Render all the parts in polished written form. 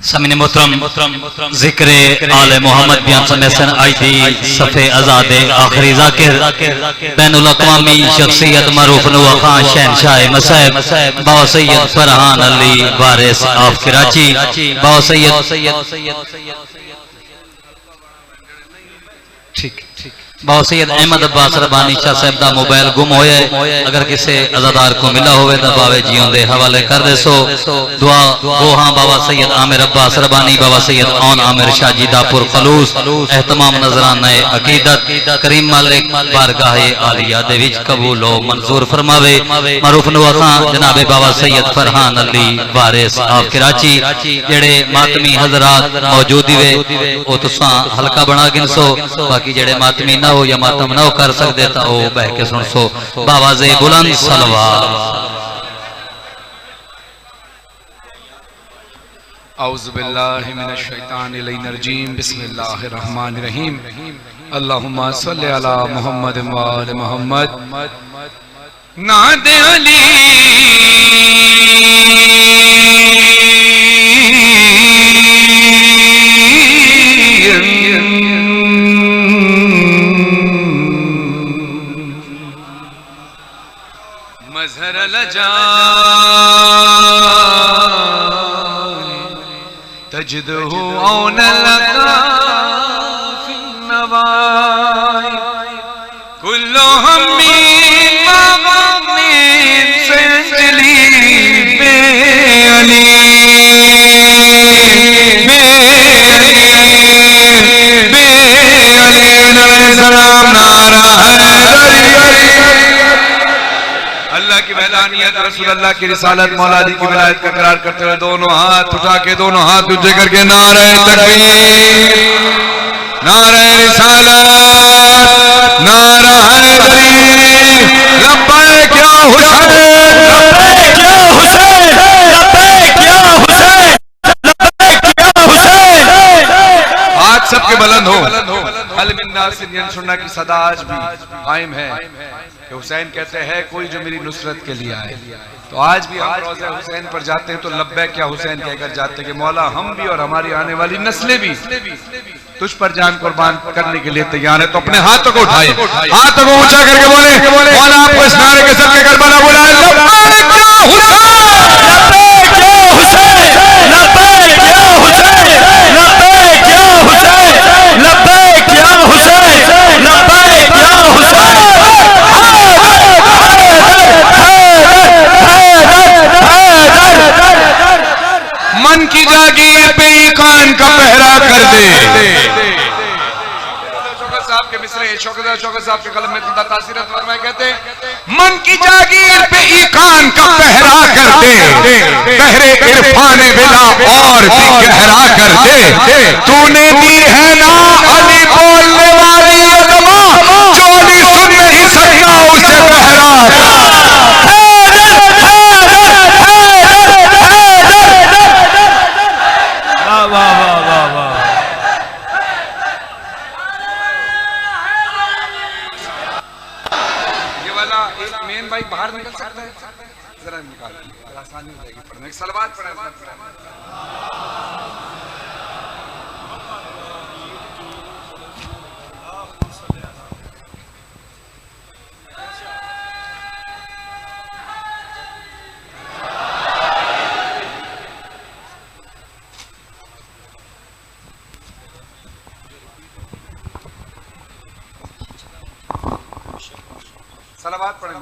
समीन मोहतरम जिक्रे आले मोहम्मद बयान समेसन आईदी सफ़े आज़ादे आखिरी ज़ाकिर बैनुल अक़वामी शख्सियत मरूफ नूर खान शहनशाह मसैब बाबा सैयद फरहान अली वारिस ऑफ कराची बाबा सैयद ठीक बाबा सैयद अहमद अब्बास रबानी शाह साहब का मोबाइल गुम होया है। अगर किसी अज़ादार को मिला होवे तो बावे जियों दे हवाले कर दे सो दुआ गो हाँ बाबा सैयद आमिर अब्बास रबानी बाबा सैयद औन आमिर शाह जीदापुर खलूस एहतमाम नजराना अकीदत करीम मालिक बारगाह आलिया दे विच कबूल हो मंजूर फरमावे। मरूफ नूर खान जनाब बाबा सैयद फरहान अली वारिस ऑफ कराची जेड़े मातमी हजरात मौजूद वे ओ तुसा हल्का बना गिनसो बाकी जेड़े मातमी ना हो या मातम ना हो कर सकते तो वो बह के सुन सो बावाज़े बुलंद सलवात। औज़ु बिल्लाहि मिनश शैतानिर रजीम बिस्मिल्लाहिर रहमानिर रहीम अल्लाहुम्मा सल्लि अला मुहम्मद व आले मुहम्मद नादे अली मज़हर लजा तजदहु औन लका फी नवाई कुल्लो हम्मी मग़मिन संजली बे अली सलाम नारा अल्लाह की वहदानियत रसूल अल्लाह की रिसालत मौला अली की विलायत का करार करते हुए दोनों हाथ उठा के दोनों हाथ ऊंचे करके नारे तकबीर नारे रिसालत नारा हैदरी लब्बैक या हुसैन लब्बैक या हुसैन लब्बैक या हुसैन लब्बैक या हुसैन। हाथ सबके बुलंद हो। हल मिन नासिर सुन्ना की सदा आज भी कायम है कि हुसैन कहते हैं कोई जो मेरी नुसरत के लिए आए। तो आज भी हम रोज़े हुसैन पर जाते हैं तो लब्बैक या हुसैन कहकर जाते हैं कि मौला हम भी और हमारी आने वाली नस्लें भी तुझ पर जान कुर्बान करने के लिए तैयार है। तो अपने हाथों को उठाए हाथों को ऊंचा करके बोले मौला आपको इस नारे के सदके करबला बुलाए लब्बैक या हुसैन लब्बैक या हुसैन लब्बैक या हुसैन लब्बैक या हुसैन लब्बैक या हुसैन लब्बैक या हुसैन। मन की जागीर पे ईकान का पहरा कर दे। शौकत साहब के मिसरे शौकत साहब के कलम में तासीरत फरमाए कहते मन की जागीर पे ईकान का पहरा कर दे पहरे इरफाने बिला और भी गहरा कर दे। तूने दी है ना अली बोलने वाली अज़मा चोली सुन नहीं सकता उसे पहरा बाहर निकल सकता है जरा निकाल आसानी हो जाएगी पढ़ने की सलवात पढ़े। सलावत पढ़े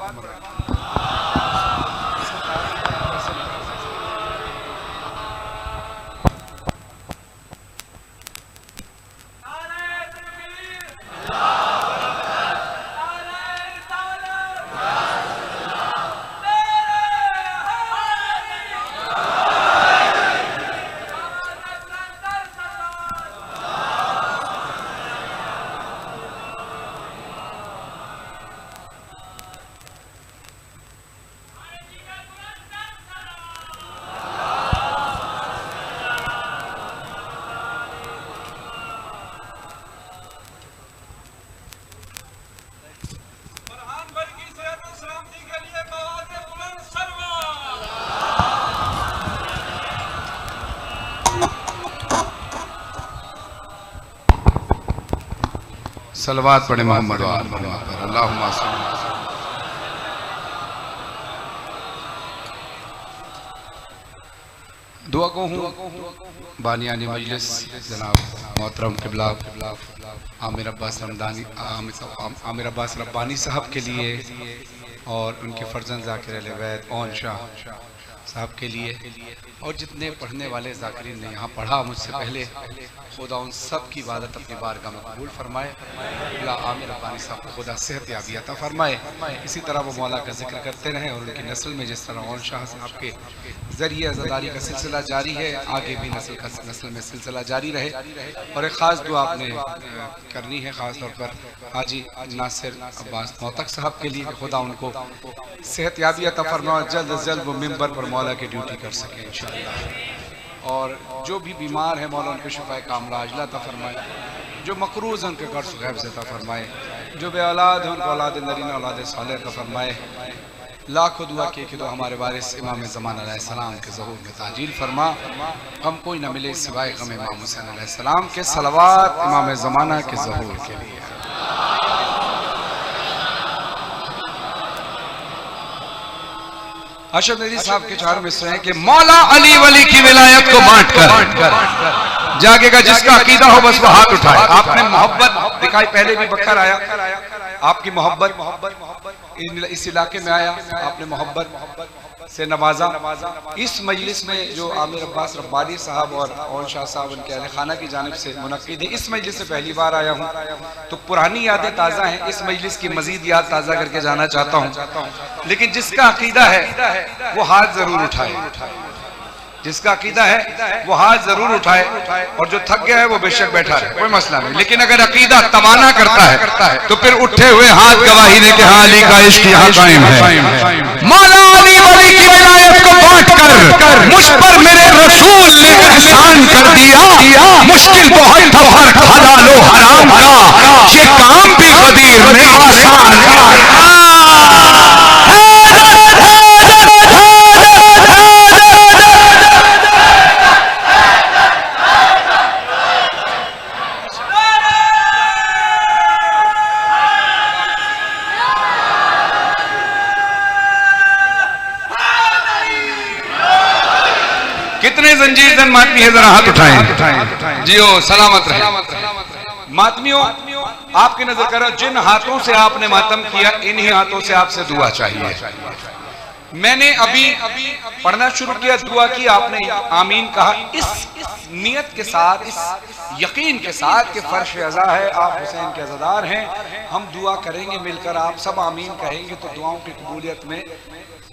सलवात पढ़े मोहम्मद और मोहम्मद पर। अल्लाहुम्मा सल्ली। दुआ को हूँ बानियानी मजलिस जनाब मोहतरम क़िबला आमिर अब्बास रब्बानी साहब के लिए और उनके फर्जंद ज़ाकिर अहले बैत ओन शाह साहब के लिए और जितने पढ़ने वाले ज़ाकिरीन ने यहाँ पढ़ा मुझसे पहले, खुदा उन सब की इबादत अपनी बारगाह में कबूल फरमाए। क़िबला आमिर रब्बानी साहब को खुदा सेहत याबी अता फरमाए। इसी तरह वो मौला का जिक्र करते रहें और उनकी नस्ल में जिस तरह ओन शाह साहब के ज़रिए अज़ादारी का सिलसिला जारी है, आगे भी नस्ल में सिलसिला जारी रहे। और एक ख़ास दुआ आपने करनी है ख़ास तौर पर हाजी नासिर अब्बास नौतक साहब के लिए, खुदा उनको सेहत याबी अता फरमाए, जल्द अज जल्द वो मिंबर पर मौला की ड्यूटी कर सके इंशाअल्लाह। और जो भी बीमार है मौला उनको शिफाए कामला अजला अता फरमाए, जो मकरूज़ हैं उनके कर्ज़ गैब से अता फरमाए, जो बे औलाद हैं उनको औलाद नरीना औलाद सालेह अता फरमाए। लाखों दुआ किए कि तो हमारे वारिस इमाम ज़मान अलैहिस्सलाम के ज़हूर में ताजील फरमा। हम कोई न मिले सिवाय गम इमाम हुसैन अलैहिस्सलाम के, सलवात इमाम ज़माना के ज़हूर के लिए। अशरफ नदवी साहब के 4 मिसरे हैं कि मौला अली वली की विलायत को बांट कर जागेगा जिसका अकीदा हो बस वो हाथ उठाए। आपने मोहब्बत दिखाई, पहले भी बकर आया, आपकी मोहब्बत इस इलाके में आया, आपने मोहब्बत से नवाजा। इस मजलिस में जो आमिर अब्बास रब्बानी साहब और ओन शाह साहब उनके अहले खाना की जानिब से मुनक्किद है, इस मजलिस से पहली बार आया हूँ तो पुरानी यादें ताज़ा हैं। इस मजलिस की मजीद याद ताज़ा करके जाना चाहता हूँ, लेकिन जिसका अकीदा है वो हाथ जरूर उठाए, जिसका अकीदा है वो हाथ जरूर उठाए, और जो थक गया है वो बेशक बैठा रहे, कोई मसला नहीं। लेकिन अगर अकीदा तवाना करता है तो फिर उठे हुए हाथ गवाही दे के हाँ अली का इश्क यहाँ कायम है। मौला अली वली की विलायत को बांट कर मुझ पर मेरे रसूल ने एहसान कर दिया। मुश्किल बहुत था फर्क हलाल व हराम का, ये काम भी कदीर ने आसान। कितने जंजीर जन मातमी है, जरा हाथ उठाएं। जियो सलामत रहे। मातमियों आपकी नजर करो, जिन हाथों से आपने मातम किया इन्हीं हाथों से आपसे दुआ चाहिए। मैंने अभी पढ़ना शुरू किया, दुआ की, आपने आमीन कहा, इस नियत के साथ, इस यकीन के साथ कि फर्श अज़ा है, आप हुसैन के अज़ादार हैं। हम दुआ करेंगे मिलकर, आप सब आमीन कहेंगे तो दुआओं की कबूलियत में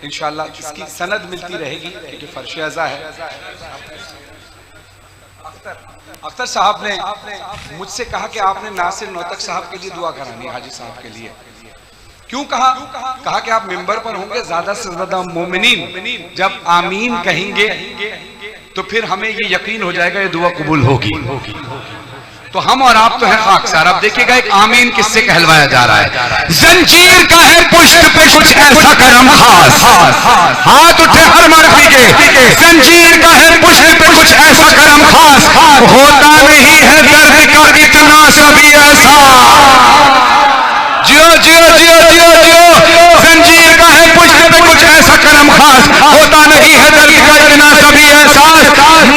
इंशाअल्लाह इसकी सनद मिलती रहेगी क्योंकि फर्श अज़ा है। अख्तर साहब ने मुझसे कहा कि आपने नासिर नौतक साहब के लिए दुआ करानी है, हाजी साहब के लिए। क्यों कहा? कहा कि आप मिंबर पर होंगे, ज्यादा से ज्यादा मोमिनीन जब आमीन कहेंगे तो फिर हमें ये यकीन हो जाएगा ये दुआ कबूल होगी। तो हम और आप तो हैं खाकसार। अब देखिएगा एक आमीन किससे कहलवाया जा रहा है। जंजीर का है पुष्ट पे कुछ ऐसा करम खास, हाथ उठे हर मर्दी के। जंजीर का है पुष्ट पे कुछ ऐसा करम खास, होता नहीं है दर्द का इतना सभी ऐसा। जियो जियो जियो जियो जियो। जंजीर का है पुष्ट पे कुछ ऐसा करम खास, होता नहीं है दर्द का इतना सभी एहसास।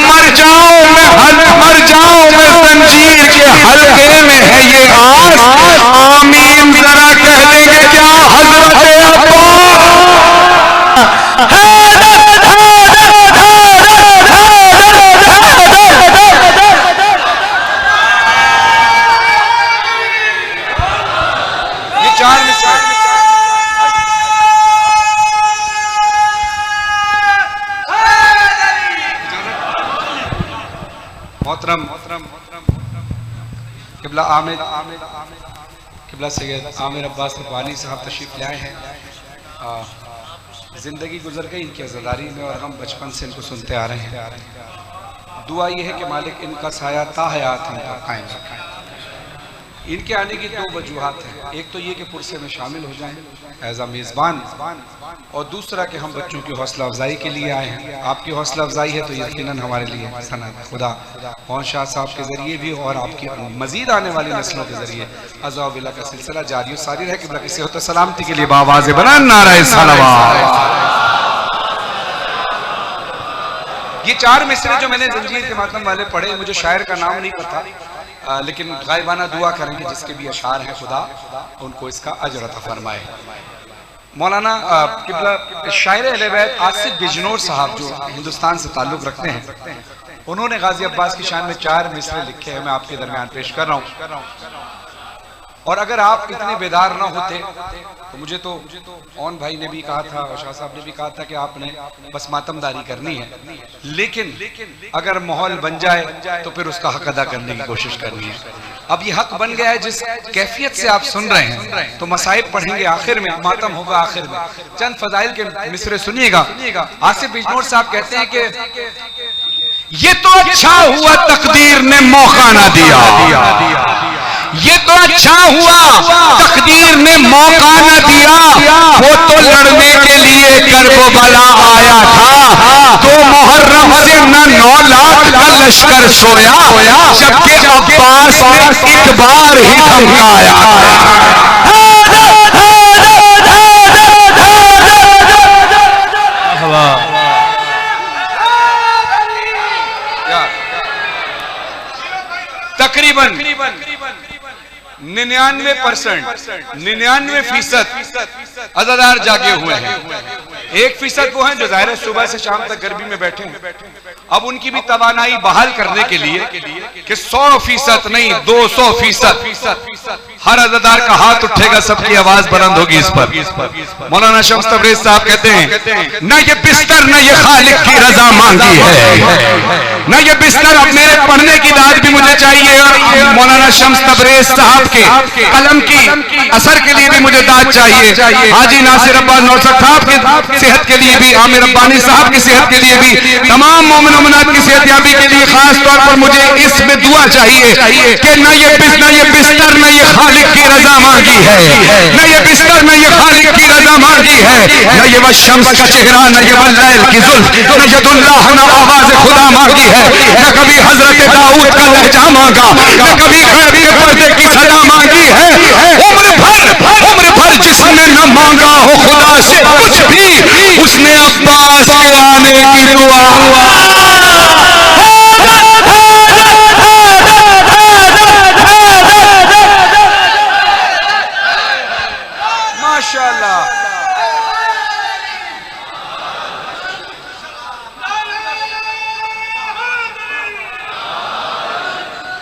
मर जाऊं मैं जंजीर के हल्के में है ये आस। आमीन जरा कह देंगे क्या हजरत ये 4 मिसरे मोहतरम क़िबला क़िबला सैयद आमिर अब्बास रब्बानी साहब तशरीफ़ लाए हैं। ज़िंदगी गुजर गई इनकी अज़ादारी में और हम बचपन से इनको सुनते आ रहे हैं। दुआ ये है कि मालिक इनका साया ता हयात इनका कायम रखे। इनके आने की दो वजूहात हैं। एक तो ये कि पुरसे में शामिल हो जाएं एज अ मेज़बान, और दूसरा कि हम बच्चों की हौसला अफजाई के लिए आए हैं। आपकी हौसला अफजाई है तो यकीनन हमारे लिए सनद खुदा कौन शाह साहब के ज़रिए भी और आपकी मज़ीद आने वाली नस्लों के ज़रिए अज़ा बिला का सिलसिला जारी और सारी रहे कि बल्कि सेहत और सलामती के लिए बावाज़ बना नारे सलावत। ये 4 मिसरे जो मैंने जंजीर के मातम वाले पढ़े, मुझे शायर का नाम नहीं पता, लेकिन गायबाना दुआ करेंगे जिसके भी अशार हैं खुदा उनको इसका अजर अता फरमाए। मौलाना किबला शायर अहले बैत आसिफ बिजनौर साहब जो हिंदुस्तान से ताल्लुक़ रखते हैं, उन्होंने गाजी अब्बास की शान में 4 मिसरे लिखे हैं, मैं आपके दरमियान पेश कर रहा हूँ। और अगर आप इतने बेदार ना होते तो मुझे तो ओन भाई ने भी कहा था और शाह साहब ने भी कहा था कि आपने बस मातमदारी करनी है, लेकिन अगर माहौल बन जाए तो फिर उसका हक अदा करने की कोशिश करनी है। अब ये हक बन गया है, जिस कैफियत से आप सुन रहे हैं तो मसाइब पढ़ेंगे आखिर में, मातम होगा आखिर में। चंद फजाइल के मिसरे सुनिएगा। आसिफ बिजनौर साहब कहते हैं कि ये तो अच्छा हुआ तकदीर ने मौका ना दिया, ये तो अच्छा हुआ तकदीर ने मौका न दिया, वो तो लड़ने के लिए करबला आया था, तो मुहर्रम से न 9 लाख का लश्कर सोया, जबकि अब्बास ने एक बार ही धमकाया। तकरीबन 99% अज़ादार जागे हुए हैं। 1% वो हैं जो ज़ाहिर सुबह से शाम तक गर्मी में बैठे हैं। अब उनकी भी तवानाई बहाल करने के लिए कि 100% नहीं 200% हर अज़ादार का हाथ उठेगा, सबकी आवाज बुलंद होगी इस पर। मौलाना शम्स तबरेज़ साहब कहते हैं न ये बिस्तर न ये खालिक की रजा मांगी है, न ये बिस्तर। अब मेरे पढ़ने की दाद भी मुझे चाहिए और मौलाना शम्स तबरेज़ साहब के कलम की असर के लिए भी मुझे दाद चाहिए। हाजी नासिर अब्बास नौसर साहब की सेहत के लिए भी, आमिर रब्बानी साहब की सेहत के लिए भी, तमाम मोमिन मोमिनात की सेहतयाबी के लिए खास तौर पर मुझे इसमें दुआ चाहिए कि न ये बिस्तर न ये खालिक की रजा मांगी है, न ये बिस्तर न ये खालिक की रजा मांगी है, न ये वह शम्स का चेहरा न ये वल्लैल की जुल्फ, न यदुल्लाह न आवाज़ खुदा मांगी है, न कभी हजरत दाऊद का लहजा मांगा, न कभी गैब के पर्दे की सदा मांगी है। उम्र भर जिसने न मांगा हो खुदा से कुछ भी, उसने अब्बास के आने की दुआ। माशाअल्लाह।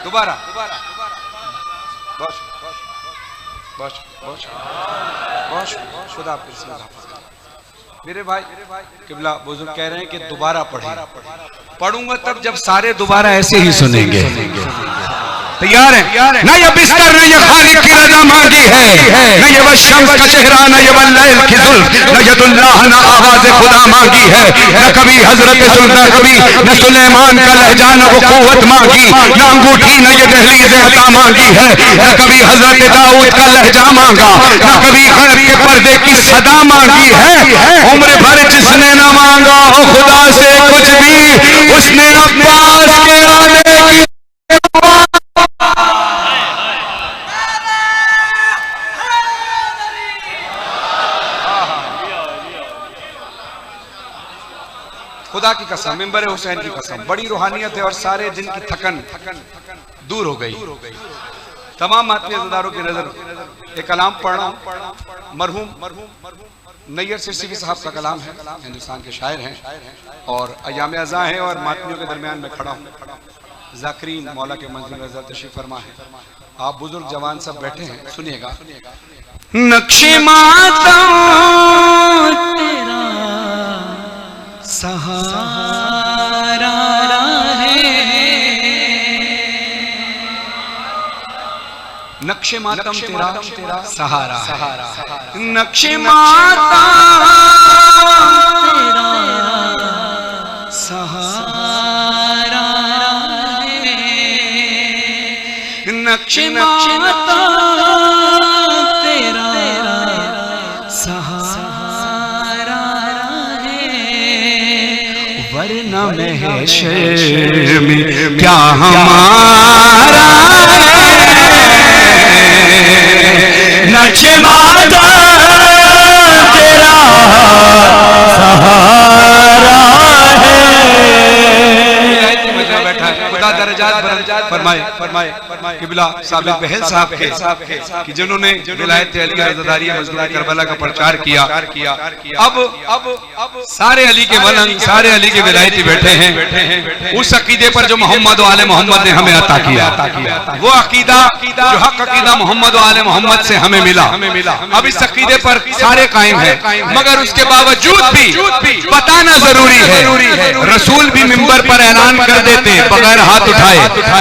दोबारा खुदा मेरे भाई किबला बुजुर्ग कह रहे हैं कि दोबारा पढ़ूंगा तब जब सारे दोबारा ऐसे ही सुनेंगे। तैयार है ना? ये बिस्तर न ये खालिक की रजा मांगी है, न ये वह शम्स का चेहरा न ये वल्लैल की जुल्फ, न यदुल्लाह न आवाज़ खुदा मांगी है, न कभी हजरत सुल्तान, कभी न सुलेमान का लहजा न वो कुव्वत मांगी, न अंगूठी न ये दहलीज़ अता मांगी है, न कभी हजरत दाऊद का लहजा मांगा, न कभी गैब के पर्दे की सदा मांगी है। उम्र भर जिसने न मांगा हो खुदा से कुछ भी, उसने अब्बास के आने की खुदा की कसम, मिंबर हुसैन की कसम, बड़ी रूहानियत है और सारे दिन की थकन दूर हो गई। तमाम मातमी अज़ादारों की नजर एक कलाम पढ़ा, मरहूम नैयर सिरसी साहब का कलाम है, हिंदुस्तान के शायर हैं और अयाम अज़ा हैं और मातमियों के दरमियान में खड़ा हूँ। ज़ाकिरीन मौला के मंज़िल रज़ा तशरीफ़ फरमा है। आप बुजुर्ग जवान सब बैठे हैं, सुनिएगा। नक्शे मातम तेरा सहारा है, नक्शे मातम तेरा सहारा, नक्शे मातम तेरा सहारा है, नक्शमाता तेरा सहारा है, वरना महशर में क्या हमारा नक्शमाता तेरा सहारा है। बैठा खुदा दरजात फरमाए किबला साबिक बहल साहब के कि जिन्होंने विलायत अली रज़ादारी मज़लूम करबला का प्रचार किया। अब सारे अली के मलंग, सारे अली के विलायती बैठे हैं उस अकीदे पर जो मोहम्मद और आले मोहम्मद ने हमें अता किया। वो अकीदा जो हक अकीदा मोहम्मद और आले मोहम्मद से हमें मिला। अब इस अकीदे पर सारे कायम है, मगर उसके बावजूद भी बताना जरूरी है। रसूल भी मिंबर पर ऐलान कर देते बगैर हाथ उठाए,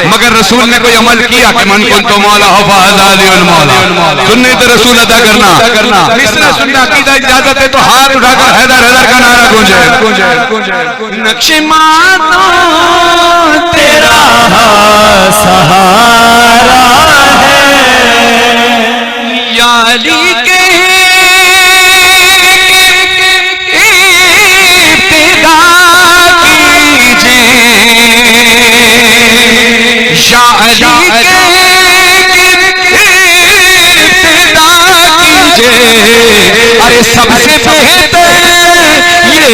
मगर रसूल ने कोई अमल किया कि मन कुन तो मौला हो फाज़ालियुल मौला, सुन्नत रसूल अदा करना। मिसरा सुन्ना अकीदा इजाजत है तो हाथ उठाकर हैदर हैदर का नारा गूंजे। नक्शमाता तेरा सहारा है, या अली के या अली इब्तिदा कीजिए, अरे सबसे बेहतर ये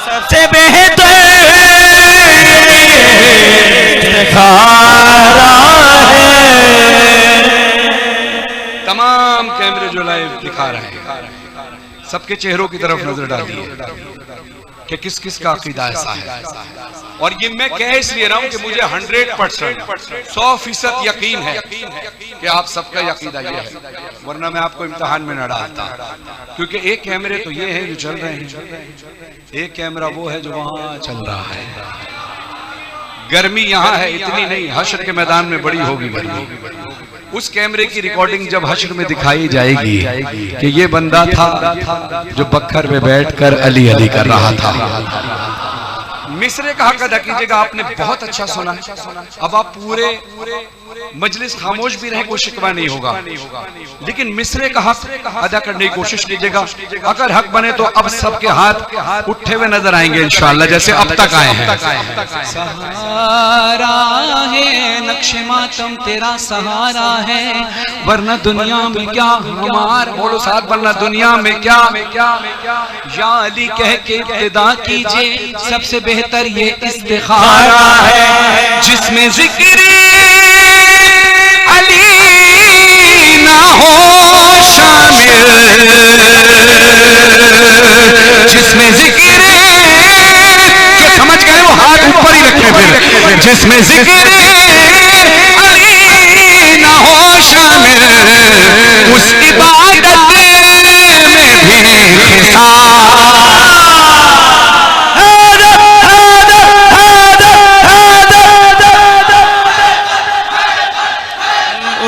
सबसे बेहतर इफ्तिखारा है। तमाम कैमरे जो लाइव दिखा रहे हैं सबके चेहरों की तरफ नजर डालिए कि किस किस का अकीदा ऐसा है। और ये मैं कह इसलिए रहा हूं कि मुझे 100% 100% यकीन है कि आप सबका अकीदा ये है, वरना मैं आपको इम्तिहान में न डालता। क्योंकि एक कैमरे तो ये है जो चल रहे हैं, एक कैमरा वो है जो वहां चल रहा है। गर्मी यहाँ है इतनी नहीं, हश्र के मैदान में बड़ी होगी गर्मी। उस कैमरे की रिकॉर्डिंग जब हश्र में दिखाई जाएगी कि ये बंदा था जो बख्तर में बैठकर अली अली कर रहा था। मिसरे का हक अदा कीजिएगा, आपने बहुत अच्छा सुना। अब आप पूरे मजलिस खामोश भी रहे, कोई शिकवा नहीं होगा, लेकिन मिसरे का हक अदा करने की कोशिश कीजिएगा। अगर हक बने तो अब सबके हाथ उठे हुए नजर आएंगे इंशाअल्लाह, जैसे अब तक आए हैं। सहारा है नक्शे मातम तेरा सहारा है, वरना दुनिया में क्या हमारा, बोलो साथ, वरना दुनिया में क्या। या अली कह के इब्तिदा कीजिए, सबसे बेहतर ये इस्तिखारा है जिसमें जिक्र अली ना हो शामिल, जिसमें जिक्र के समझ गए वो हाथ ऊपर ही रखे फिर, जिसमें जिक्र अली ना हो शामिल, उस इबादत में भी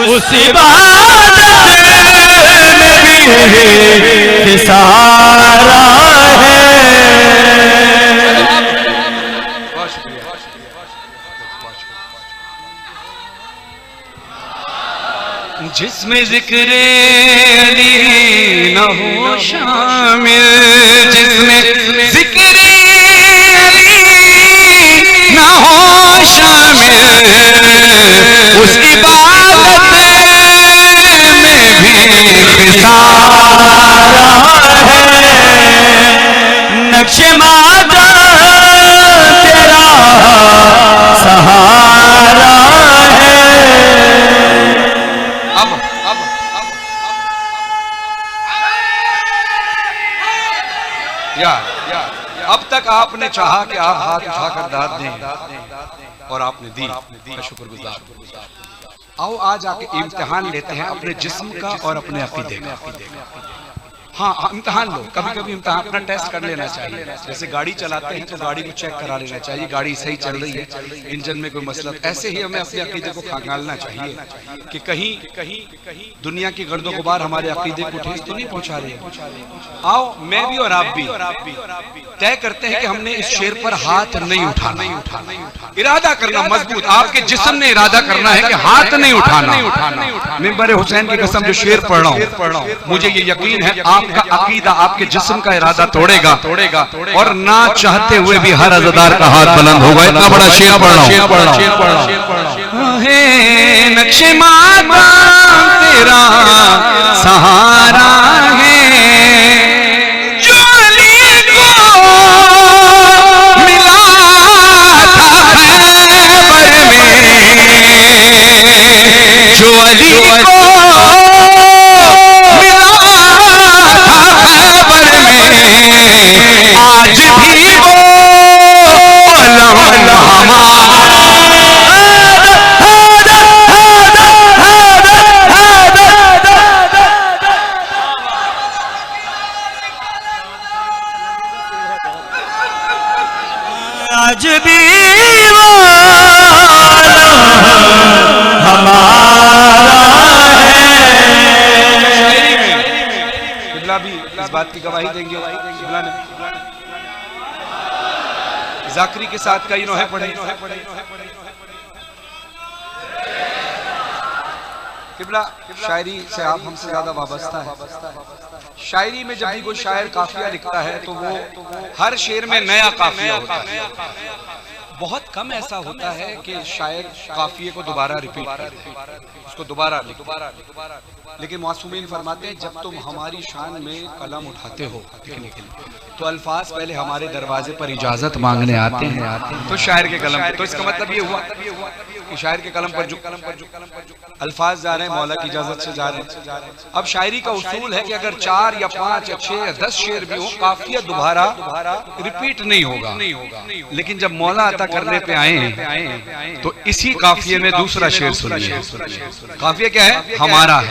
उस इबादत में भी सहारा है। जिसमें जिक्र अली न हो शामिल, जिसमें जिक्र अली न हो शामिल, उस इबादत में भी सहारा है। नक्शे माता तेरा सहारा है। अब तक आपने चाहा कि आप हाथ उठाकर दाद दें और आपने दी, मैं शुक्रगुजार। आओ आज आके इम्तिहान लेते हैं अपने जिस्म का और अपने अकीदे का। हाँ इम्तिहान लो, कभी कभी इम्तिहान अपना टेस्ट कर लेना चाहिए। जैसे गाड़ी चलाते हैं तो गाड़ी को चेक करा लेना चाहिए, गाड़ी सही चल रही है, इंजन में कोई मसला। ऐसे ही हमें अपने अकीदे को खंगालना चाहिए कि कहीं दुनिया की गर्दो गुबार हमारे अकीदे को ठेस तो नहीं पहुंचा रही है। आओ मैं भी और आप भी तय करते हैं कि हमने इस शेर पर हाथ नहीं उठाना, इरादा करना मजबूत। आपके जिस्म ने इरादा करना है कि हाथ नहीं उठाना। मिंबर हुसैन की कसम जो शेर पढ़ रहा हूं, मुझे ये यकीन है आपका अकीदा आपके जिस्म का इरादा तोड़ेगा और ना चाहते हुए भी हर अज़ादार का हाथ बुलंद होगा। इतना बड़ा शेर पढ़ रहा हूं। नक्शे माता तेरा सहारा है, जो अली को मिला था खैबर में, जो अली को आज भी वो अलम आज भी वो हमारा किबला भी इस बात की गवाही देंगे। किबला ने जाकरी के साथ कई नोहे पढ़े। किबला शायरी से आप हमसे ज्यादा वाबस्ता है। शायरी में जब भी कोई शायर काफिया लिखता है तो वो हर शेर में नया काफिया होता है। बहुत कम ऐसा होता है कि शायर काफिये को दोबारा रिपीट करे, उसको दोबारा लिखे। लेकिन मासूमीन फरमाते हैं जब तुम हमारी शान में कलम उठाते हो लिखने के लिए तो अल्फाज पहले हमारे दरवाजे पर इजाजत मांगने आते हैं तो शायर के कलम। तो इसका मतलब ये हुआ कि शायर के कलम पर जो अल्फाज जा रहे हैं मौला की इजाजत से जा रहे हैं। अब शायरी का उसूल है कि अगर 4 या 5 या 6 या 10 शेर भी हो काफिया दोबारा रिपीट नहीं होगा। लेकिन जब मौला अता करने पे आए हैं तो इसी काफिये में दूसरा शेर सुनिए। काफिया क्या है? हमारा है,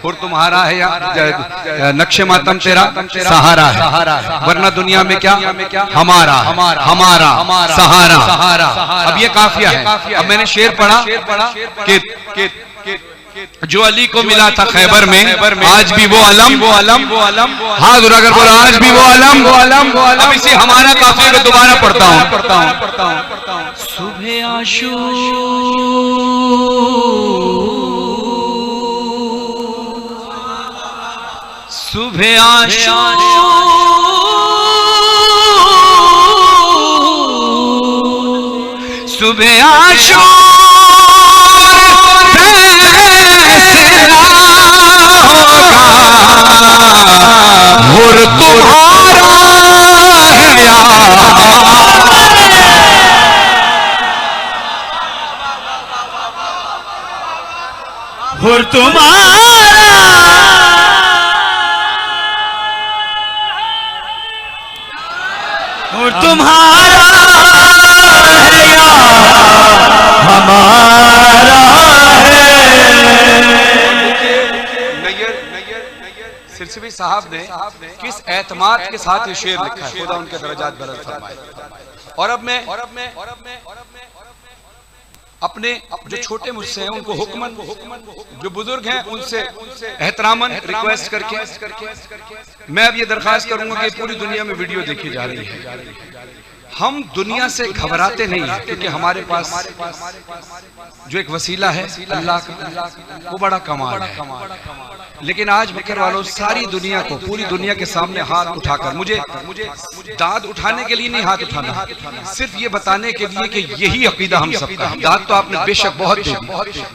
और तुम्हारा है या नक्शे मातम तेरा सहारा है, वरना दुनिया में क्या हमारा सहारा। अब ये काफिया है। अब मैंने शेर पढ़ा कि जो अली को मिला था खैबर में, आज भी वो अलम हाथ उठाकर बोला आज भी वो अलम। अब इसे हमारा काफिया को दोबारा पढ़ता हूँ। सुबह आशूर सुबह आशूर सुबह आशूर और तुम्हारा है या हमारा है। सिरसिवी साहब ने किस एतमाद के साथ ये शेर लिखा है, खुदा उनके दर्जात बुलंद फरमाए। और अब मैं अपने जो छोटे मुझसे हैं उनको हुक्मन, जो बुजुर्ग हैं उनसे एहतरामन रिक्वेस्ट करके मैं अब ये दरखास्त करूंगा कि पूरी दुनिया में वीडियो देखी जा रही है। हम दुनिया से घबराते नहीं है क्योंकि हमारे पास जो एक वसीला है अल्लाह का, वो बड़ा कमाल है। लेकिन आज मक्कर वालों सारी दुनिया को, पूरी दुनिया के सामने हाथ उठाकर, मुझे दाद उठाने के लिए नहीं हाथ उठाना, सिर्फ ये बताने के लिए कि यही अकीदा हम सबका है। दाद तो आपने बेशक बहुत दी,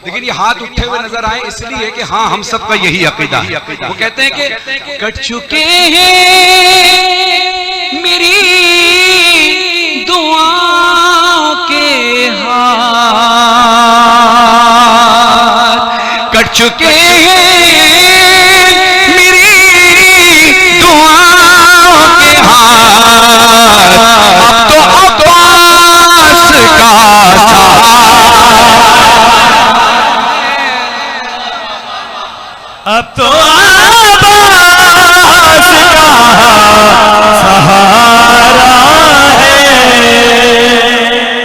लेकिन ये हाथ उठे हुए नजर आए इसलिए कि हाँ हम सबका यही अकीदा है। वो कहते हैं कि कट चुके हैं मेरी दुआओं के हाथ, कट चुके हैं मेरी दुआओं के हाथ। अब तो अब्बास का अब तो अब्बास सहारा है।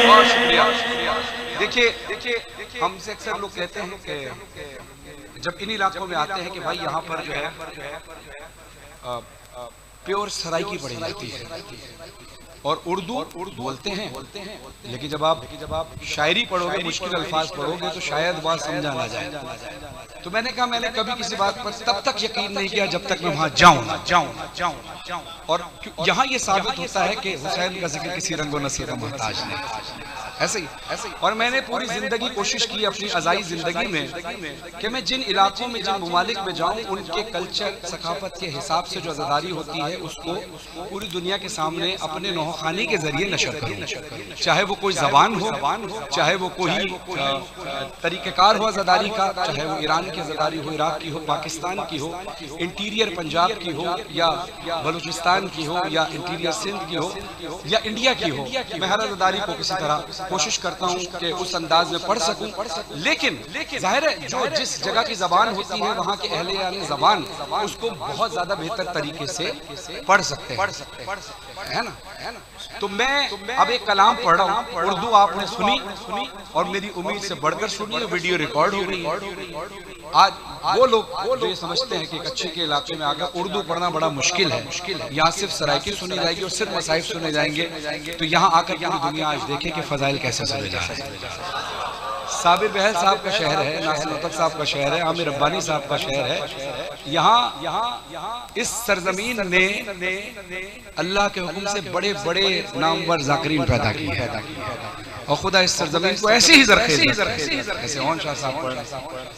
बहुत शुक्रिया। देखिए हमसे अक्सर लोग कहते हैं कि जब इन इलाकों में आते हैं कि भाई यहाँ पर जो है प्योर सराइकी पढ़ी जाती है और उर्दू बोलते हैं, लेकिन जब आप शायरी पढ़ोगे, मुश्किल अल्फाज पढ़ोगे तो शायद बात समझा ना जाए। तो मैंने कहा मैंने कभी किसी बात पर तब तक यकीन नहीं किया जब तक मैं वहां जाऊं। और यहाँ ये साबित होता है कि हुसैन का जिक्र किसी रंगो नस्ल का मोहताज नहीं। ऐसे ही और मैंने पूरी जिंदगी कोशिश की अपनी अज़ाई जिंदगी में कि मैं जिन इलाकों में, जिन ममालिक में जाऊं, उनके कल्चर सकाफत के हिसाब से जो अज़ादारी होती है उसको पूरी दुनिया के सामने अपने नौखानी के जरिए नशर करूं। चाहे वो कोई जबान हो, चाहे वो कोई तरीक़ेकार हो अज़ादारी का, चाहे वो ईरान की अज़ादारी हो, इराक की हो, पाकिस्तान की हो, इंटीरियर पंजाब की हो, या बलूचिस्तान की हो, या इंटीरियर सिंध की हो, या इंडिया की हो। मैं हर अज़ादारी को किसी तरह कोशिश करता हूँ कि उस अंदाज में पढ़ सकूं। लेकिन जाहिर है जो जिस जगह की जबान होती है वहाँ के अहले यानी जबान उसको बहुत ज्यादा बेहतर तरीके से पढ़ सकते हैं, है ना। तो मैं अब एक कलाम पढ़ रहा हूँ, उर्दू आपने सुनी और मेरी उम्मीद से बढ़कर सुनी, वीडियो रिकॉर्ड हो गई। आज वो लोग जो ये समझते हैं कि एक अच्छे के इलाके में आकर उर्दू पढ़ना बड़ा मुश्किल है, यहाँ सिर्फ सराइकी सुनी जाएगी और सिर्फ मसाइब सुने जाएंगे, तो यहाँ आकर पूरी दुनिया आज देखे कि फजाइल कैसे सुने जा रहे हैं। साबिर बहल साहब का शहर है, नासिर मतब साहब का शहर है, आमिर रब्बानी साहब का शहर है। यहाँ इस सरजमीन ने अल्लाह के हुक्म से बड़े बड़े नामवर ज़ाकिरीन पैदा किए हैं और खुदा इस सरजमीन को ऐसे ही ज़रख़ेज़, जैसे ओन शाह साहब पढ़,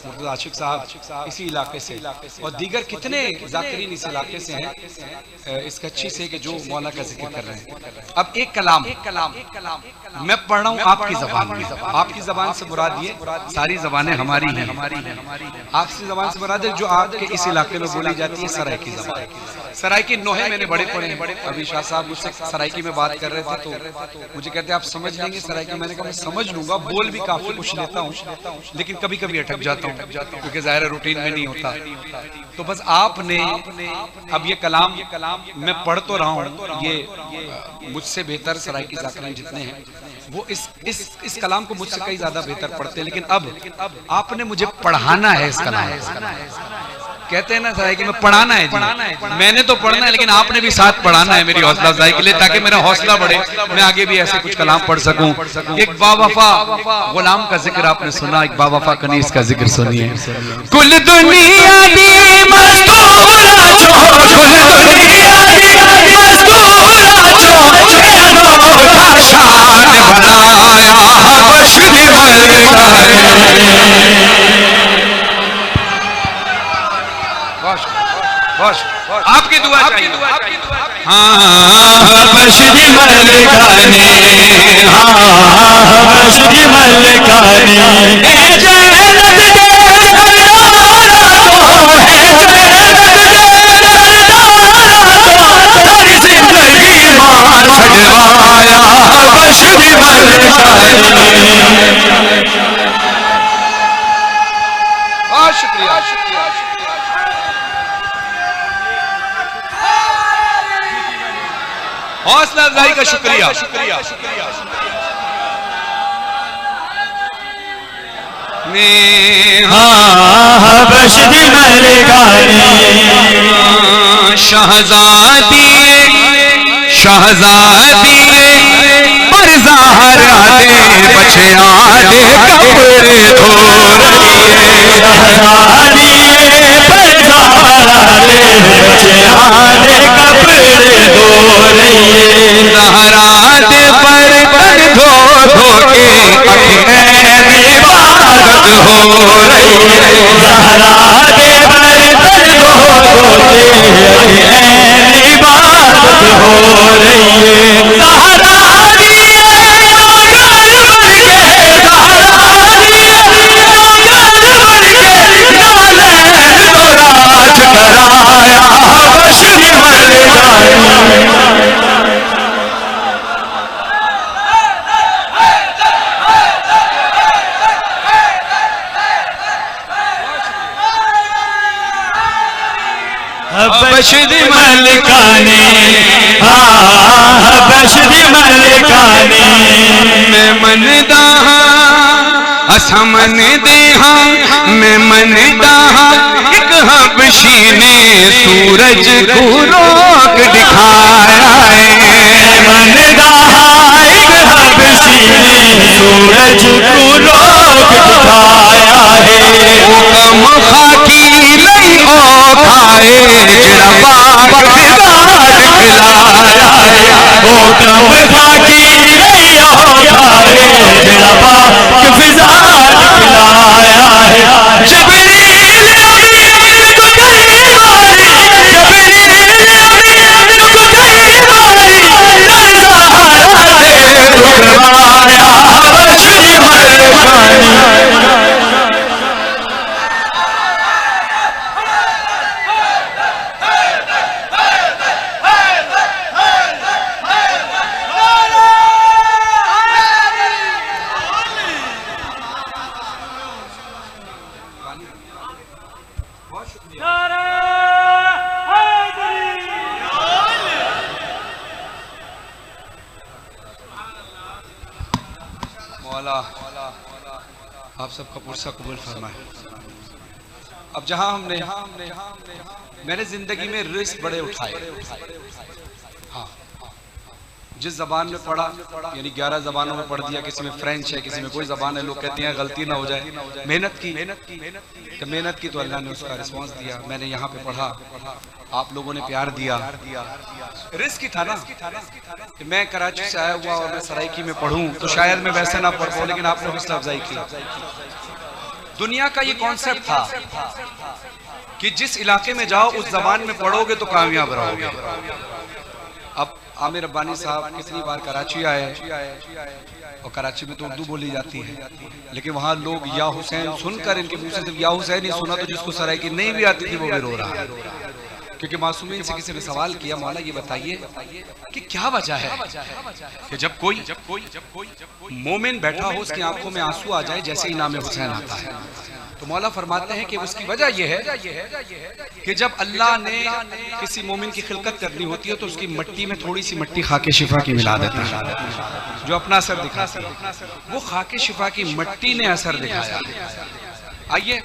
मुर्तज़ा आशिक साहब इसी इलाके से, और दीगर कितने ज़ाकिरीन इस इलाके से हैं, इस कच्ची से कि जो मौला का जिक्र कर रहे हैं। अब एक कलाम मैं पढ़ रहा हूँ आपकी ज़बान में। आपकी ज़बान से मुराद ये सारी ज़बानें हमारी हैं, आपकी ज़बान से मुराद है जो आपके इस इलाके में बोली जाती है सराइकी ज़बान। सराइकी नोहे मैंने बड़े पढ़े हैं। अभी शाह साहब मुझसे सराइकी में बात कर रहे थे तो मुझे कहते आप समझ लेंगे सराइकी। मैंने कहा मैं समझ लूंगा, बोल भी काफी कुछ लेता हूँ, लेकिन कभी कभी अटक जाता हूँ क्योंकि ज़ाहिर रूटीन में नहीं होता। तो बस आपने अब ये कलाम मैं पढ़ तो रहा हूँ, ये मुझसे बेहतर सराइकी ज़ाकिरीन जितने हैं वो इस कलाम को मुझसे कई ज्यादा बेहतर पढ़ते हैं, लेकिन अब आपने मुझे पढ़ाना है इस कलाम। कहते हैं ना सर कि मैं पढ़ाना है जी, मैंने तो पढ़ना है लेकिन आपने भी साथ पढ़ाना है मेरी हौसला अफजाई के लिए, ताकि मेरा हौसला बढ़े, मैं आगे भी ऐसे कुछ कलाम पढ़ सकूं। एक बावफा गुलाम का जिक्र आपने सुना, एक बावफा कनीज का जिक्र सुनिए। कुल दुनिया दी मस्तूरा जो, कुल दुनिया दी मस्तूरा जो, अनोखा शान बनाया बशरी आपकी दुआ चाहिए। हाँ बशरी मलकानी, हाँ बशरी मलकानी, बहुत शुक्रिया। हौसला अफजाई का शुक्रिया। हाँ बशरी मलकानी, शहजादी शहजादी पर ज़हरा दे बचे आदे कपड़े धो रही है, शहजादी पर ज़हरा दे बचे आदे कपड़े धो रही है, ज़हरा दे पर तन धो धो के इबादत हो रही है, ज़हरा दे पर तन धो धो के इबादत हो रही है, ज़हरा हबश दी मलकानी हबश दी मलकानी मैं मनदा असा मनदे हाँ मैं मनदा एक हबशी ने सूरज को रोक दिखाया है मनदा एक हबशी ने सूरज को रोक दिखाया है ओ कम खाकी लई ओ खाए जड़ा बाप फिदार खिलाया है ओ कम खाकी लई ओ खाए जड़ा बाप फिजार खिलाया है जबरील अमीन को कई बारी जबरील अमीन को कई बारी नज़ारा दे रुकवाया हबश दी मलकानी आप सबका पुरसा कबूल फरमाए। अब जहां हमने मैंने जिंदगी में रिस्क बड़े उठाए। हाँ, जिस जबान में पढ़ा यानी 11 जबानों में पढ़ दिया, किसी में फ्रेंच है, किसी में कोई जबान है, लोग कहते हैं गलती ना हो जाए। मेहनत की तो अल्लाह ने उसका रिस्पांस दिया। मैंने यहाँ पे पढ़ा, आप लोगों ने प्यार दिया। रिस्क ही था ना कि मैं कराची से आया हुआ और मैं सराइकी में पढ़ूं तो शायद मैं वैसे ना पढ़ पाऊं, लेकिन आपने हौसला अफजाई की। दुनिया का ये कॉन्सेप्ट था कि जिस इलाके में जाओ उस जबान में पढ़ोगे तो कामयाब रहोगे। अब आमिर रब्बानी साहब कितनी बार कराची आए और कराची में तो उर्दू बोली जाती है, लेकिन वहाँ लोग या हुसैन सुनकर इनके मुंह से सिर्फ या हुसैन ही सुना तो जिसको सराइकी नहीं भी आती थी वो भी रो रहा है। क्योंकि मासूमीन से किसी ने सवाल किया, मौला ये बताइए कि क्या वजह है कि जब कोई मोमिन बैठा हो उसकी आंखों में आंसू आ जाए जैसे ही नाम हुसैन आता है। तो मौला फरमाते हैं कि उसकी वजह यह है कि जब अल्लाह ने किसी मोमिन की खिलकत करनी होती है तो उसकी मिट्टी में थोड़ी सी मिट्टी खाके शिफा की मिला देता है जो अपना असर दिखाती है। वो खाके शिफा की मिट्टी ने असर दिखाया। आइए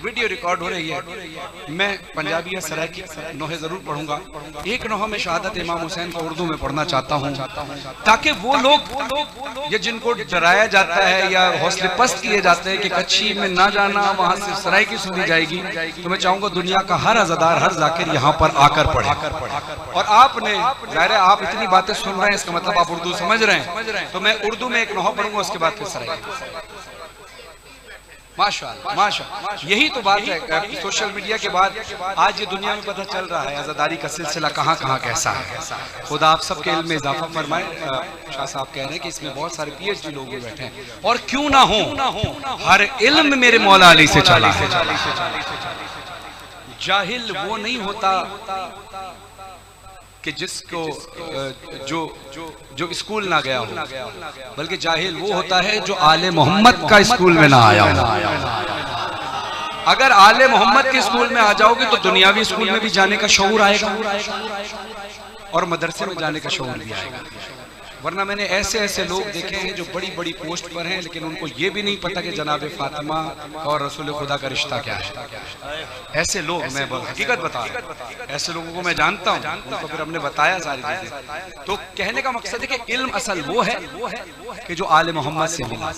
वीडियो रिकॉर्ड हो रही है। मैं पंजाबी या सराइकी नोहे जरूर पढ़ूंगा। एक नोहा में शहादत इमाम हुसैन को उर्दू में पढ़ना चाहता हूँ ताकि वो लोग ये जिनको डराया जाता है या हौसले पस्त किए जाते हैं कि कच्ची में ना जाना, वहां से सराइकी सुनी जाएगी, तो मैं चाहूंगा दुनिया का हर अज़ादार, हर जाकिर यहाँ पर आकर पढ़े। और आपने ज़ाहिर है आप इतनी बातें सुन रहे हैं, इसका मतलब आप उर्दू समझ रहे हैं। तो मैं उर्दू में एक नोहा पढ़ूंगा, उसके बाद फिर सराइकी। माशाअल्लाह माशाअल्लाह, यही तो बात है। सोशल मीडिया के बाद आज ये दुनिया में पता चल रहा है अज़ादारी का सिलसिला कहाँ कहाँ कैसा है। खुदा आप सबके इल्म में इजाफा फरमाए। शाह साहब कह रहे हैं कि इसमें बहुत सारे PhD लोग बैठे हैं, और क्यों ना हो, हर इल्म मेरे मौला अली से चला है। जाहिल वो नहीं होता कि जिसको जो स्कूल ना गया हो, बल्कि जाहिल वो होता है जो आले मोहम्मद का स्कूल में ना आया हो। अगर आले मोहम्मद के स्कूल में आ जाओगे तो दुनियावी स्कूल में भी जाने का शऊर आएगा और मदरसे में जाने का शऊर भी आएगा। वरना मैंने ऐसे ऐसे लोग देखे हैं जो बड़ी बड़ी पोस्ट पर हैं, लेकिन उनको ये भी नहीं पता कि जनाब फातिमा और रसूल खुदा का रिश्ता क्या है। ऐसे लोग, मैं हकीकत बता रहा हूं, ऐसे लोगों को मैं जानता हूं, उनको फिर हमने बताया सारी चीजें। तो कहने का मकसद है कि इल्म असल वो है कि जो आले मोहम्मद से मिला।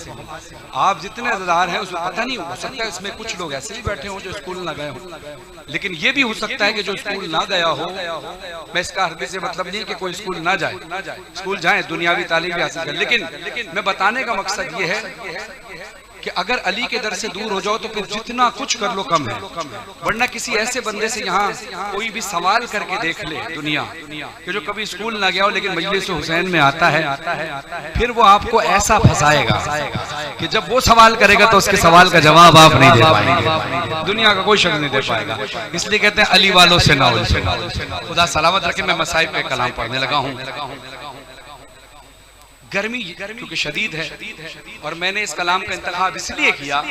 आप जितने अज़दार हैं उसमें पता नहीं, हो सकता है इसमें कुछ लोग ऐसे भी बैठे हों जो स्कूल ना गए हों, लेकिन ये भी हो सकता है कि जो स्कूल ना गया हो, मैं इसका हरगिज़ से मतलब नहीं कि कोई स्कूल ना जाए, स्कूल जाए, दुनियावी तालीम भी हासिल करें, लेकिन मैं बताने का मकसद ये है कि अगर अली के दर से दूर हो जाओ तो फिर जितना कुछ कर लो कम है। वरना किसी ऐसे बंदे से यहाँ कोई भी सवाल करके देख ले दुनिया कि जो कभी स्कूल ना गया हो लेकिन मजलिस हुसैन में आता है, फिर वो आपको ऐसा फंसाएगा कि जब वो सवाल करेगा तो उसके सवाल का जवाब आप नहीं दे पाएंगे, दुनिया का कोई शख्स नहीं दे पाएगा। इसलिए कहते हैं अली वालों से ना उलझो। खुदा सलामत रखे। मैं मसाइब पे कलाम पढ़ने लगा हूँ। गर्मी क्योंकि शदीद है, और मैंने इस कलाम का इंतखाब इसलिए किया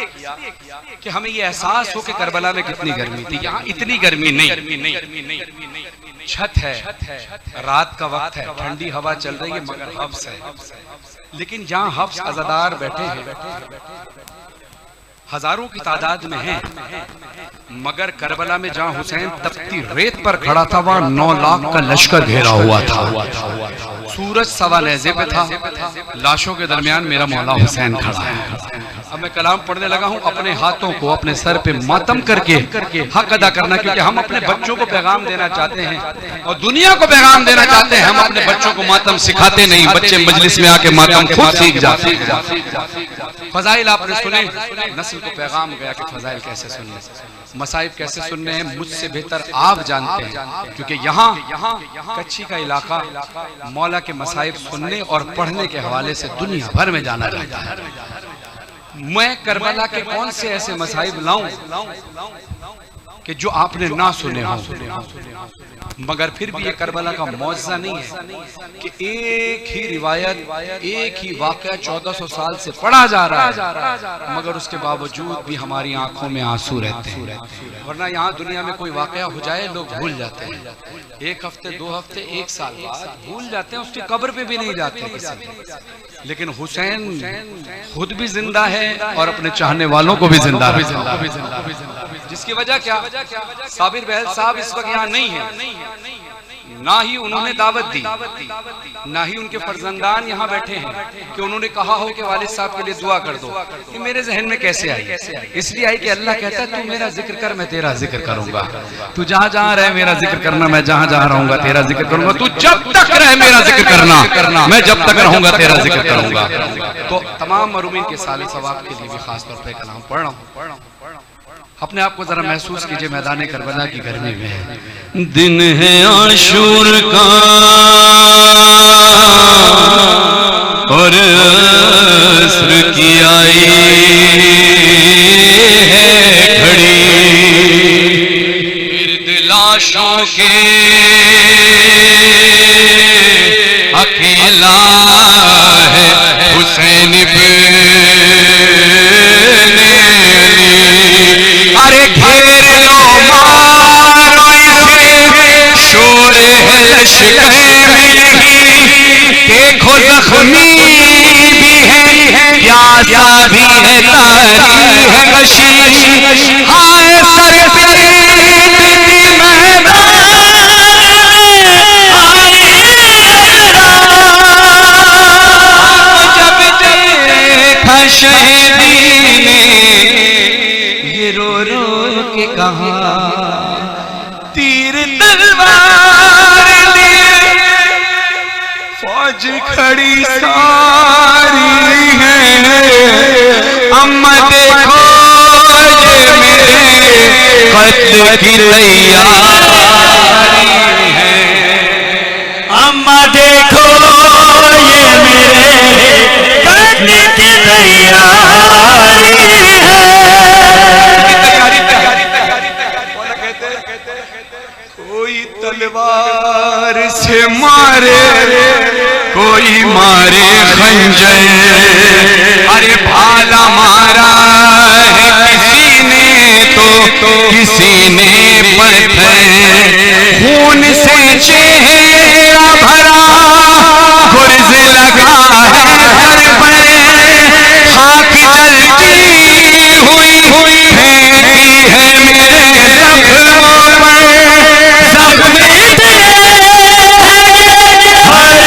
कि हमें ये एहसास हो कि करबला में कितनी गर्मी थी। यहाँ इतनी गर्मी नहीं, छत है, रात का वक्त है, ठंडी हवा चल रही है, मगर हफ्स है। लेकिन जहाँ हफ्स अज़ादार बैठे हैं, हजारों की तादाद में हैं, मगर करबला में जहाँ हुसैन तपती रेत पर खड़ा था, वहाँ 9 लाख का लश्कर घेरा हुआ था। सूरज सवा नेज़े पे था, लाशों के दरमियान मेरा मौला हुसैन खड़ा है। अब मैं कलाम पढ़ने लगा हूँ, अपने हाथों को अपने सर पे मातम करके हक अदा करना, क्योंकि हम अपने बच्चों को पैगाम देना चाहते हैं और दुनिया को पैगाम देना चाहते हैं। हम अपने बच्चों को मातम सिखाते नहीं, बच्चे मजलिस में आके मातम खुद सीख जाते हैं। फजाइल आपने सुने, नस्ल को पैगाम गया कि फजाइल कैसे सुनने, मसाइब कैसे सुनने हैं, मुझसे बेहतर आप जानते हैं, क्योंकि यहाँ कच्ची का इलाका मौला के मसाइब सुनने और पढ़ने के हवाले से दुनिया भर में जाना जाता है। मैं करबला के कौन से ऐसे मसाइब लाऊं कि जो आपने ना सुने हो, मगर फिर भी ये करबला का मौजज़ा नहीं है कि एक ही रिवायत, एक ही वाक़या 1400 साल से पढ़ा जा रहा है, मगर उसके बावजूद भी हमारी आंखों में आंसू रहते हैं। वरना यहाँ दुनिया में कोई वाक़या हो जाए, लोग भूल जाते हैं, 1 हफ्ते 2 हफ्ते 1 साल बाद भूल जाते हैं, उसकी कब्र पे भी नहीं जाते किसी। लेकिन हुसैन खुद भी जिंदा है और अपने चाहने वालों को भी जिंदा है। जिसकी वजह क्या, साबिर बहल साहब इस वक्त यहाँ नहीं है, ना ही उन्होंने दावत दी, ना ही उनके फर्जंदान यहाँ बैठे हैं कि उन्होंने कहा हो कि वालिद साहब के लिए दुआ कर दो। ये मेरे जहन में कैसे आई? इसलिए आई कि अल्लाह कहता है तू मेरा जिक्र कर, मैं तेरा जिक्र करूंगा। तू जहाँ जहाँ रहे मेरा जिक्र करना, मैं जहाँ जहाँ रहूंगा तेरा जिक्र करूंगा। तू जब तक रहे मेरा जिक्र करना, मैं जब तक रहूंगा तेरा जिक्र करूंगा। तो तमाम मरूमीन के साले सवाब के लिए भी खास तौर पर कलाम पढ़ रहा हूँ। अपने आप को जरा महसूस कीजिए मैदान करबला की गर्मी में। दिन है आशूर का और अस्र की आई है घड़ी, गिर्द लाशों के अकेला है हुसैन इब्न अरे घेर लो मारो इसे, शोर है लश्कर में ही, देखो जख्मी भी है, प्यासा भी है, तारी है कशी, हाय सर पे बीती मैदान जब देखा शहीदी ने, ये रो रो के कहा तीर तलवार लिए, फौज खड़ी सारी है, अम्मा देखो ये मेरे कत्ल की तैयारी है, अम्मा देखो ये मेरे कत्ल की तैयारी है। कोई तलवार से मारे, कोई मारे खंजर, अरे भाला मारा है किसी ने तो किसी ने पत्थर, खून से चेहरा भरा गुर्ज लगा है सर पर, खाक जलती हुई फेंकी है मेरे जख्मों पर,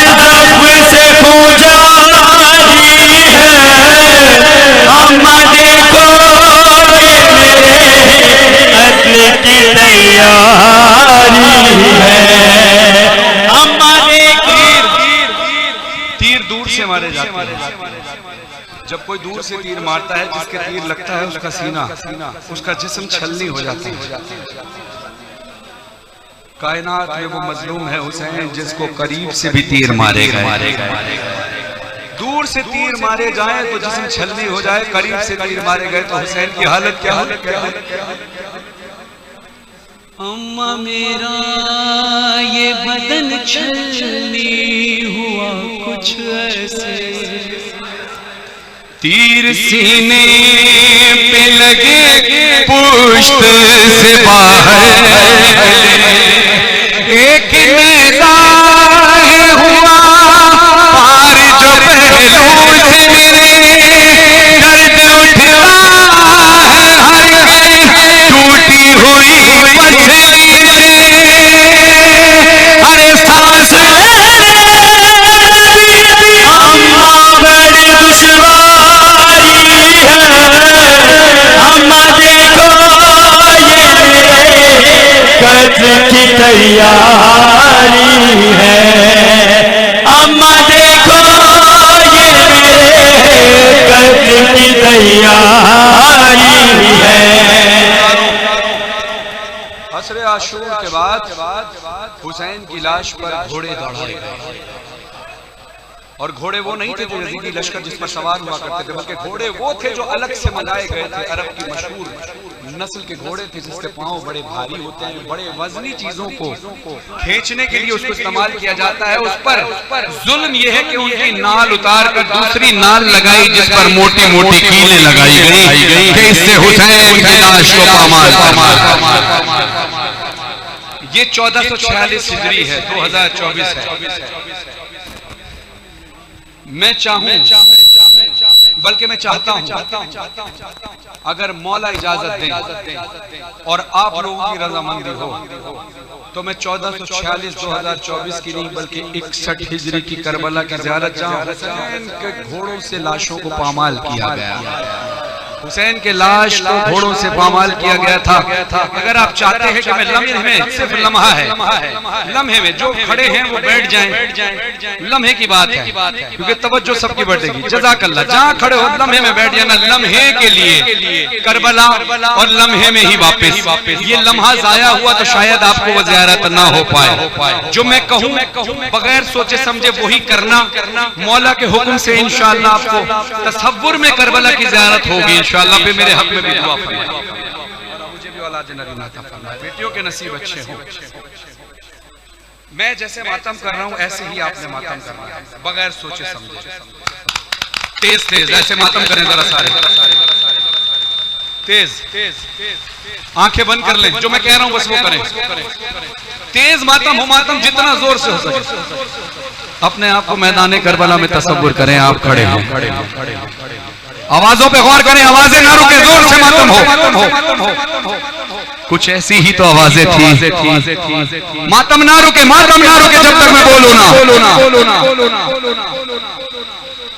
जख्म से पूजा है, अम्मा देखो ये मेरे कत्ल की तैयारी है, अम्मा देखो। तीर दूर से मारे जाते हैं। जब कोई दूर से तीर मारता है, जिसके तीर लगता है उसका सीना, उसका जिस्म छलनी हो जाता है। कायनात में वो मजलूम है हुसैन जिसको करीब से भी तीर मारे गए। दूर से तीर मारे जाए तो जिस्म छलनी हो जाए, करीब से तीर मारे गए तो हुसैन की हालत क्या हो। अम्मा मेरा ये बदन छलनी हुआ कुछ ऐसे, तीर सीने पे लगे पुश्त से बाहर, एक नेज़ा हुआ पार जो पहलू से मेरे, दर्द उठता है हर टूटी हुई पसली में, अरे सांस अम्मा बड़ी दुश्वारी है, अम्मा देखो ये मेरे कत्ल की तैयारी है, अम्मा देखो ये मेरे कत्ल की तैयारी है। असरे आशूर के बाद हुसैन की लाश पर घोड़े दौड़ाए गए, और घोड़े वो नहीं थे जो यजीदी लश्कर जिस पर सवार हुआ करते थे, बल्कि घोड़े वो थे जो अलग से मंगाए गए थे। अरब की मशहूर नस्ल के घोड़े थे जिसके पांव बड़े भारी होते हैं, बड़े वजनी चीजों को खींचने के लिए उसको इस्तेमाल किया जाता है। उस पर जुल्म यह है कि उनकी नाल उतार कर दूसरी नाल लगाई जिस पर मोटी मोटी कीलें लगाई गई कि इससे हुसैन की लाश को पामाल। ये 1446 हिजरी है, 2024 है। मैं चाहूं, बल्कि मैं चाहता हूं अगर मौला इजाजत दें और आप लोगों की रजामंदी हो तो मैं 1446 2024 की नहीं बल्कि 61 हिजरी की करबला की ज़ियारत, जहां हुसैन के घोड़ों से लाशों को पामाल किया गया, हुसैन के लाश को घोड़ों से पामाल किया गया था। अगर आप चाहते हैं कि मैं लम्हे में, सिर्फ लम्हा है, लम्हे में जो खड़े हैं वो बैठ जाएं, लम्हे की बात है क्योंकि तवज्जो सबकी बढ़ेगी। जज़ाकल्लाह, जहां खड़े हो लम्हे में बैठ जाना, लम्हे के लिए करबला और लम्हे में ही वापस। ये लम्हा जाया हुआ तो शायद आपको वो ज़ियारत ना हो पाए। जो मैं कहूं बगैर सोचे समझे वही करना, मौला के हुक्म से इंशाअल्लाह आपको तसव्वुर में करबला की ज़ियारत होगी इंशाअल्लाह। पे मेरे हक में भी दुआ फरमाएं और मुझे भी औलाद नरीना अता फरमाएं, बेटियों के नसीब अच्छे हों। मैं जैसे मातम कर रहा हूं ऐसे ही आपने मातम करना है, बगैर सोचे समझे, तेज तेज ऐसे मातम करें जरा सारे, तेज आंखें बंद कर लें, जो मैं कह रहा हूं बस वो करें। तेज मातम हो, मातम जितना जोर से हो सके। अपने आप को मैदान करबला में तसव्वुर करें, आप खड़े हैं, आवाजों पे गौर करें, आवाजें ना रुके, जोर से मातम हो। कुछ ऐसी ही तो आवाजें थी, मातम ना रुके, मातम ना रुके जब तक मैं बोलूं ना।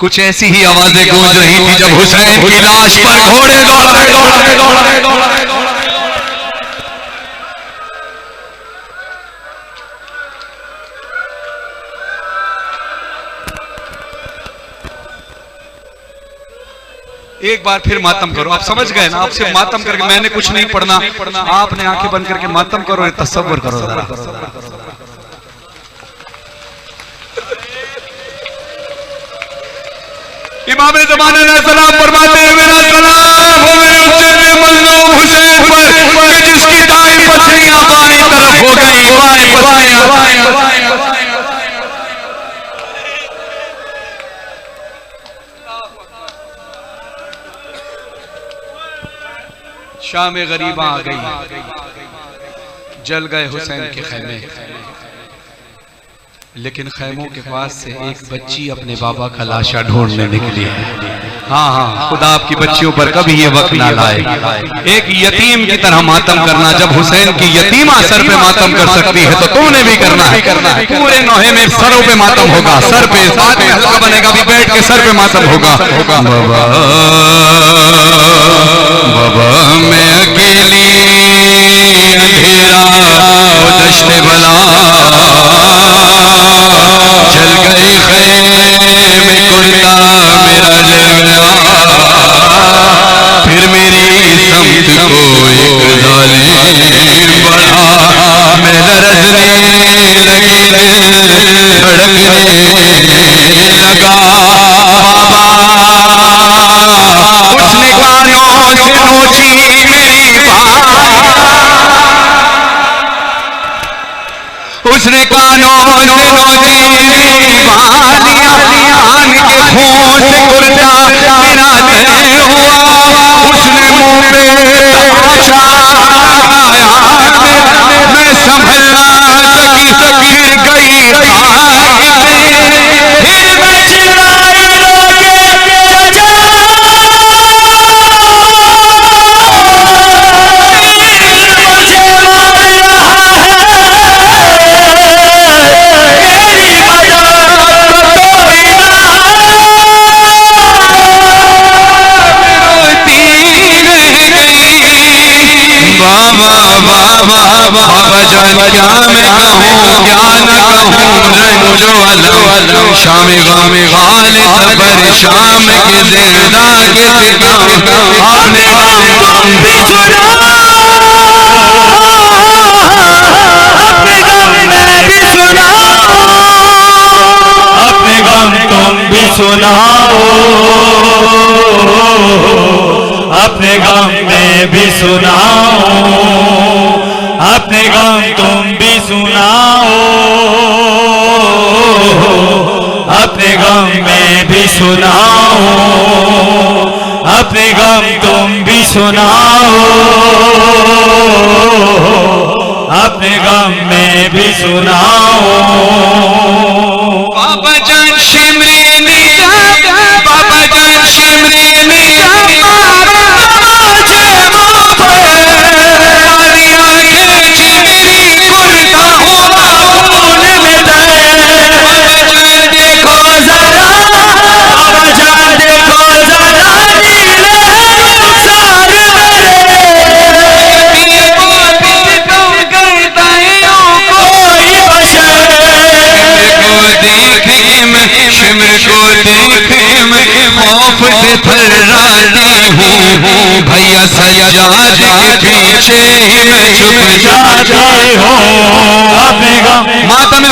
कुछ ऐसी ही आवाजें गूंज रही थी जब हुसैन की लाश पर घोड़े दौड़ाए। एक बार फिर मातम करो, आप समझ गए ना, आपसे मातम करके मैंने कुछ नहीं पढ़ना, आपने आंखें बंद करके मातम करो, तसव्वुर करो जरा। इमाम ज़माना ने सलाम फरमाते हैं, मेरा सलाम हो मेरे उच्चे मज़लूम हुसैन पर कि जिसकी दाएं पसलियां बाईं तरफ हो गई, बाईं। शाम गरीबा आ गई, जल गए हुसैन के खैमे, लेकिन खैमों के पास से एक बच्ची अपने बाबा का लाशा ढूंढने निकली है। हाँ, खुदा आपकी बच्चियों पर कभी ये वक्त ना लाए। एक यतीम की तरह मातम करना, जब हुसैन की यतीमा सर पे मातम कर सकती है तो तुमने भी करना है। पूरे नौहे में सरों पे मातम होगा, सर पे, साथ में हल्का बनेगा, भी बैठ के सर पे मातम होगा। बाबा मैं अकेली अंधेरा दश्ते बला, जल गए खैमे कुर्ता मेरा जल गया, फिर मेरी समत को एक जालिम बढ़ा, मैं लरजने लगी, धड़कने लगा। कुछ निगाहों से नोची मेरी बात, दिनों तेरी वालियां आन के होश कुर्ता मेरा तय हुआ उसने मुंह पे तमाशा आया मैं संभल ना सकी गिर गई फिर मैं चिल्लाई रोके बाबा जान क्या मैं कहूँ क्या न कहूँ रंजो अलम शाम गाम गाले सबर शाम के जिंदा के आपने भी सुना अपने गम में भी सुनाओ अपने गम तुम भी सुनाओ अपने गम में भी सुनाओ अपने गम तुम भी सुनाओ अपने गम में भी सुनाओ अपने गम तुम भी सुनाओ अपने गम में भी सुनाओ बाबा जान शिमरे बाबा जान शिमरे शिमर को देखे मैं खौफ से थर्राती हूँ भैया सज्जाद के पीछे ही मैं छुप जाती हूँ मातम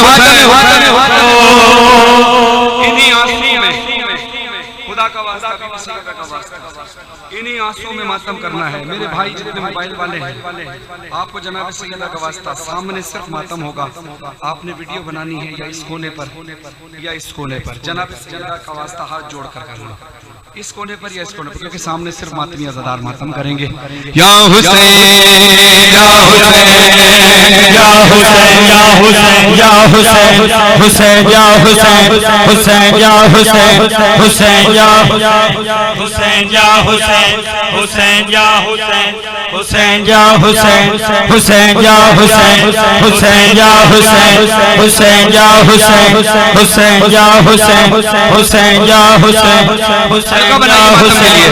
इन्हीं आंसुओं में खुदा का वास्ता इन्हीं आंसुओं में मातम करना है मेरे भाई जितने मोबाइल वाले हैं आपको जनाब सैयदा का वास्ता सामने सिर्फ मातम होगा आपने वीडियो बनानी है या इस कोने पर या इस कोने पर जनाब सैयदा का वास्ता हाथ जोड़कर करना इस कोने पर या इस कोने पर क्योंकि सामने सिर्फ मातमी अज़ादार मातम करेंगे या हुसैन या हुसैन या हुसैन या हुसैन हुसैन या हुसैन हुसैन या हुसैन हुसैन या हुसैन या हुसैन हुसैन या हुसैन हुसैन या हुसैन हुसैन या हुसैन हुसैन या हुसैन हुसैन या हुसैन हुसैन या हुसैन हुसैन या हुसैन हुसैन या हुसैन या हुसैन हुसैन या हुसैन हुसैन या हुसैन या हुसैन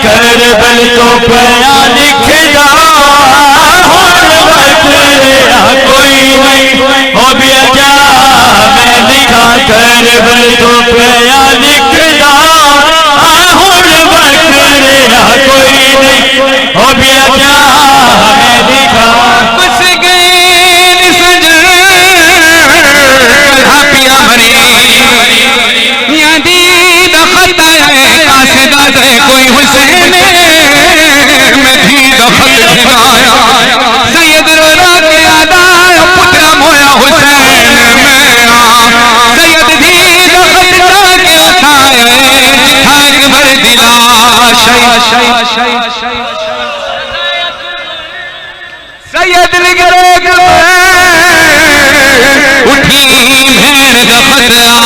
कर बल तो पया लिखदा याद है कोई हुसैन में थी दखल खिलाया सैयद रोना के याद आया पुत्र मोया हुसैन में सैयद थी दखल के उठाए ठाक भर दिला सैयद निगरे उठी भेड़ दफत आगे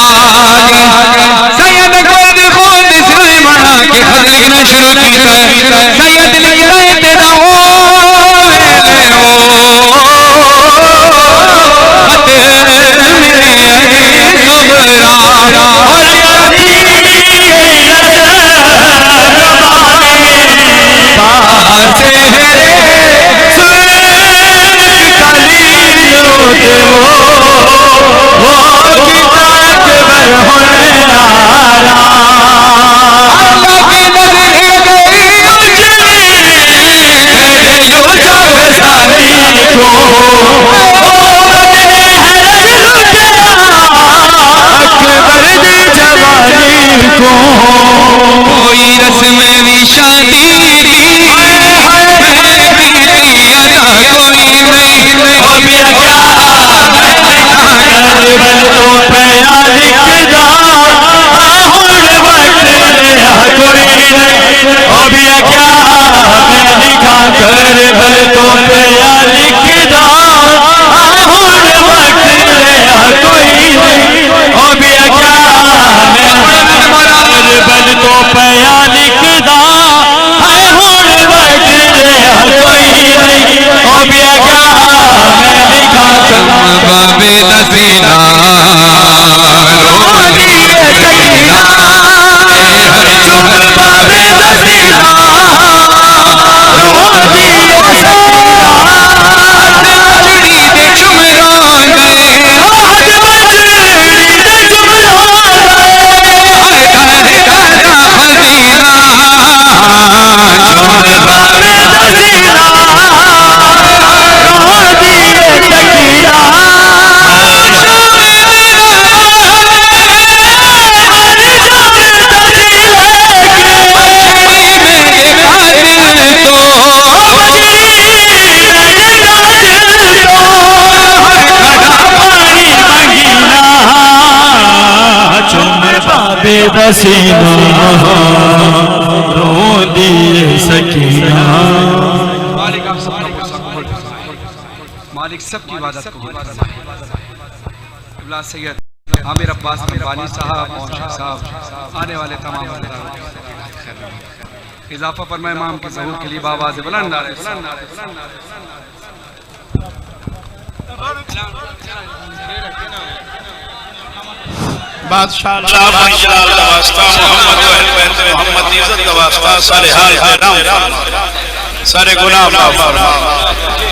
सैयद गोद खोद सिर मना के खत लिखना शुरू किया सैयद लिख रहे तेरा ओ खत मेरे सुबरा और कोई रस्म भी शादी बाबे नसीना बेदसीना रो दिए सकीना। मालिक आप सबका गुस्सा कबूल फरमाए, मालिक सबकी इबादत कबूल फरमाए। इब्ला सैयद आमिर अब्बास रब्बानी साहब, मौलाना साहब, आने वाले तमाम इजाफा पर मैं इमाम के ज़हूर के लिए बाबा से बुलंद नारे बादशाह मोहम्मद इज्जत का वास्ता सारे हाल सारे गुनाह माफ फरमा।